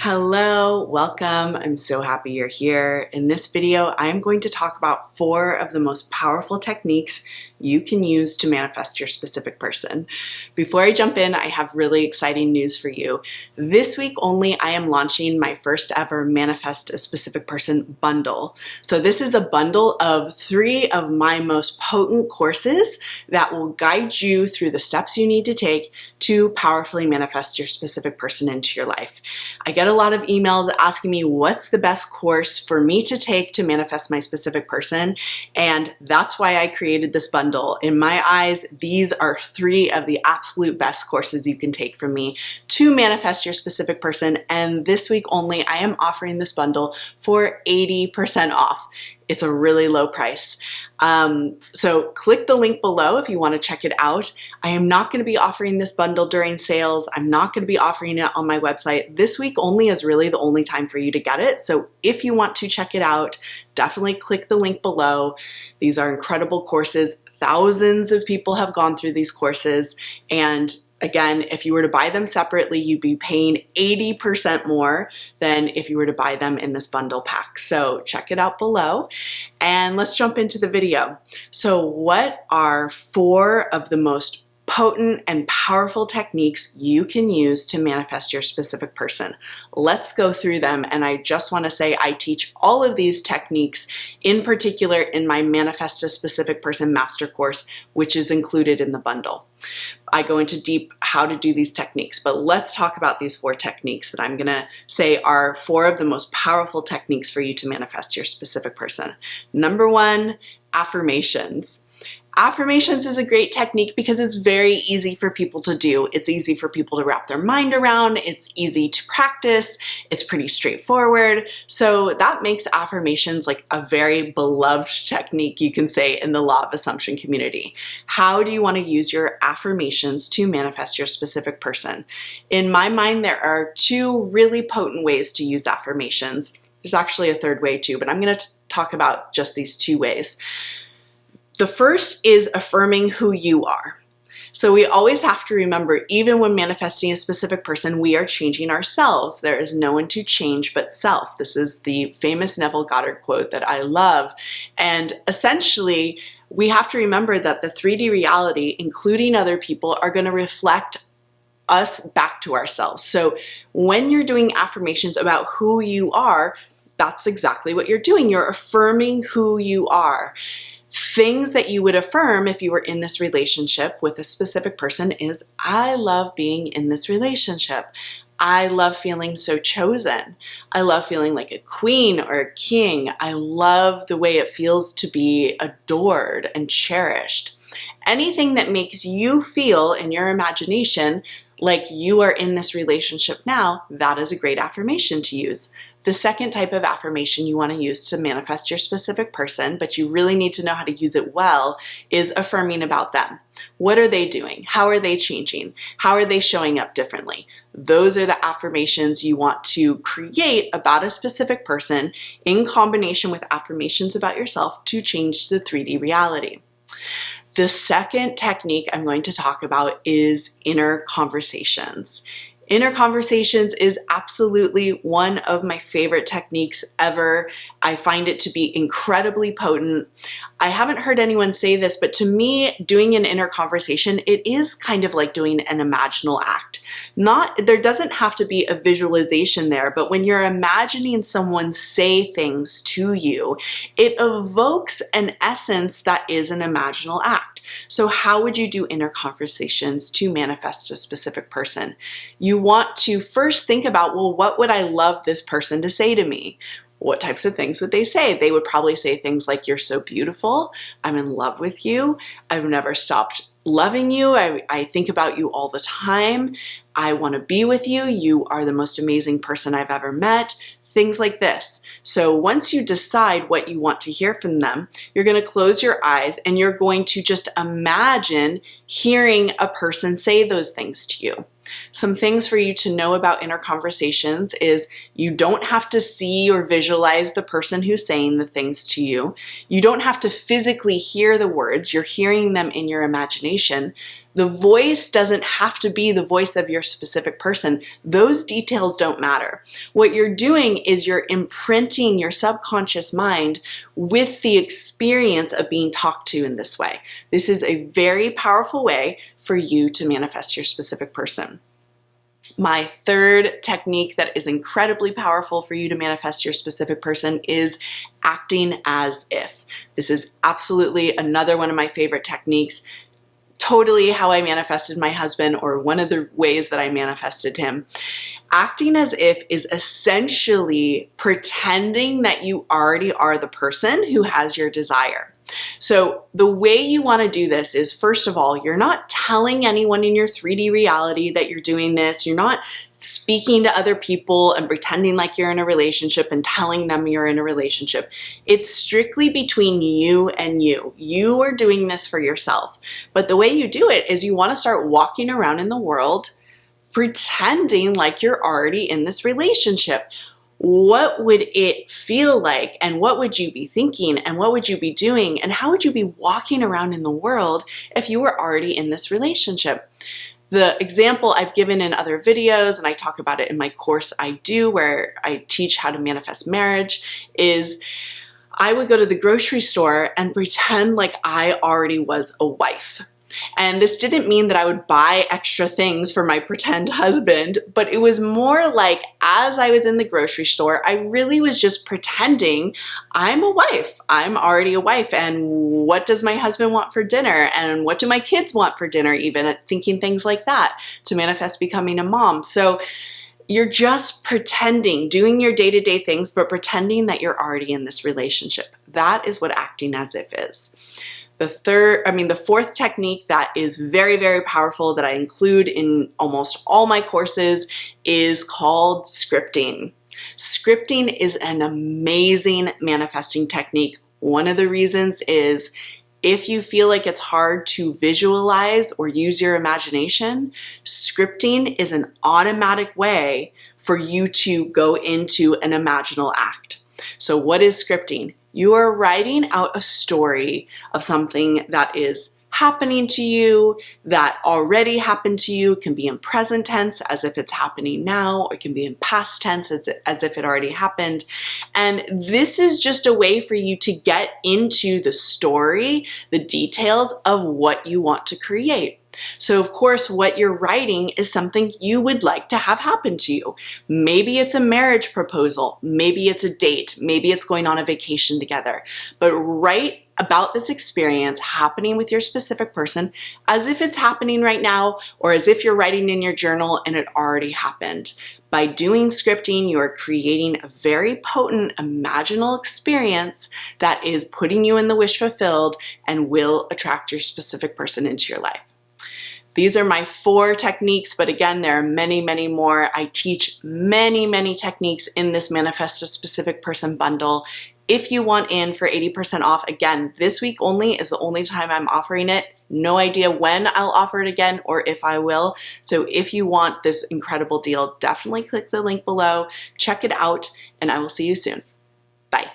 Hello, welcome. I'm so happy you're here. In this video, I'm going to talk about 4 of the most powerful techniques you can use to manifest your specific person. Before I jump in, I have really exciting news for you. This week only, I am launching my first ever Manifest a Specific Person bundle. So this is a bundle of 3 of my most potent courses that will guide you through the steps you need to take to powerfully manifest your specific person into your life. I get a lot of emails asking me what's the best course for me to take to manifest my specific person, and that's why I created this bundle. In my eyes, these are 3 of the absolute best courses you can take from me to manifest your specific person, and this week only I am offering this bundle for 80% off. It's a really low price. So click the link below if you want to check it out. I am not going to be offering this bundle during sales. I'm not going to be offering it on my website. This week only is really the only time for you to get it. So if you want to check it out, definitely click the link below. These are incredible courses. Thousands of people have gone through these courses, and again, if you were to buy them separately, you'd be paying 80% more than if you were to buy them in this bundle pack. So check it out below, and let's jump into the video. So what are 4 of the most potent and powerful techniques you can use to manifest your specific person? Let's go through them, and I just want to say I teach all of these techniques in particular in my Manifest a Specific Person Master Course, which is included in the bundle. I go into deep how to do these techniques, but let's talk about these 4 techniques that I'm gonna say are 4 of the most powerful techniques for you to manifest your specific person. Number 1, affirmations. Affirmations is a great technique because it's very easy for people to do. It's easy for people to wrap their mind around. It's easy to practice. It's pretty straightforward. So that makes affirmations like a very beloved technique, you can say, in the law of assumption community. How do you want to use your affirmations to manifest your specific person? In my mind, there are 2 really potent ways to use affirmations. There's actually a 3rd way too, but I'm going to talk about just these 2 ways. The first is affirming who you are. So we always have to remember, even when manifesting a specific person, we are changing ourselves. There is no one to change but self. This is the famous Neville Goddard quote that I love. And essentially, we have to remember that the 3D reality, including other people, are going to reflect us back to ourselves. So when you're doing affirmations about who you are, that's exactly what you're doing. You're affirming who you are. Things that you would affirm if you were in this relationship with a specific person is, I love being in this relationship. I love feeling so chosen. I love feeling like a queen or a king. I love the way it feels to be adored and cherished. Anything that makes you feel in your imagination like you are in this relationship now, that is a great affirmation to use. The second type of affirmation you want to use to manifest your specific person, but you really need to know how to use it well, is affirming about them. What are they doing? How are they changing? How are they showing up differently? Those are the affirmations you want to create about a specific person in combination with affirmations about yourself to change the 3D reality. The second technique I'm going to talk about is inner conversations. Inner conversations is absolutely one of my favorite techniques ever. I find it to be incredibly potent. I haven't heard anyone say this, but to me, doing an inner conversation, it is kind of like doing an imaginal act. There doesn't have to be a visualization there, but when you're imagining someone say things to you, it evokes an essence that is an imaginal act. So how would you do inner conversations to manifest a specific person? You want to first think about, well, what would I love this person to say to me? What types of things would they say? They would probably say things like, you're so beautiful, I'm in love with you, I've never stopped loving you, I think about you all the time, I want to be with you, you are the most amazing person I've ever met, things like this. So once you decide what you want to hear from them, you're going to close your eyes and you're going to just imagine hearing a person say those things to you. Some things for you to know about inner conversations is you don't have to see or visualize the person who's saying the things to you. You don't have to physically hear the words. You're hearing them in your imagination. The voice doesn't have to be the voice of your specific person. Those details don't matter. What you're doing is you're imprinting your subconscious mind with the experience of being talked to in this way. This is a very powerful way for you to manifest your specific person. My third technique that is incredibly powerful for you to manifest your specific person is acting as if. This is absolutely another one of my favorite techniques. Totally how I manifested my husband, or one of the ways that I manifested him. Acting as if is essentially pretending that you already are the person who has your desire. So the way you want to do this is, first of all, you're not telling anyone in your 3D reality that you're doing this. You're not speaking to other people and pretending like you're in a relationship and telling them you're in a relationship. It's strictly between you and you. You are doing this for yourself. But the way you do it is you want to start walking around in the world pretending like you're already in this relationship. What would it feel like, and what would you be thinking, and what would you be doing, and how would you be walking around in the world if you were already in this relationship? The example I've given in other videos, and I talk about it in my course I do, where I teach how to manifest marriage, is I would go to the grocery store and pretend like I already was a wife. And this didn't mean that I would buy extra things for my pretend husband, but it was more like, as I was in the grocery store, I really was just pretending I'm a wife. I'm already a wife. And what does my husband want for dinner? And what do my kids want for dinner? Even thinking things like that to manifest becoming a mom. So you're just pretending, doing your day-to-day things, but pretending that you're already in this relationship. That is what acting as if is. The fourth technique that is very, very powerful that I include in almost all my courses is called scripting. Scripting is an amazing manifesting technique. One of the reasons is if you feel like it's hard to visualize or use your imagination, scripting is an automatic way for you to go into an imaginal act. So what is scripting? You are writing out a story of something that is happening to you, that already happened to you. It can be in present tense as if it's happening now, or it can be in past tense as if it already happened. And this is just a way for you to get into the story, the details of what you want to create. So of course, what you're writing is something you would like to have happen to you. Maybe it's a marriage proposal, maybe it's a date, maybe it's going on a vacation together. But write about this experience happening with your specific person as if it's happening right now, or as if you're writing in your journal and it already happened. By doing scripting, you are creating a very potent imaginal experience that is putting you in the wish fulfilled and will attract your specific person into your life. These are my 4 techniques, but again, there are many, many more. I teach many, many techniques in this Manifest a Specific Person bundle. If you want in for 80% off, again, this week only is the only time I'm offering it. No idea when I'll offer it again or if I will. So if you want this incredible deal, definitely click the link below, check it out, and I will see you soon. Bye.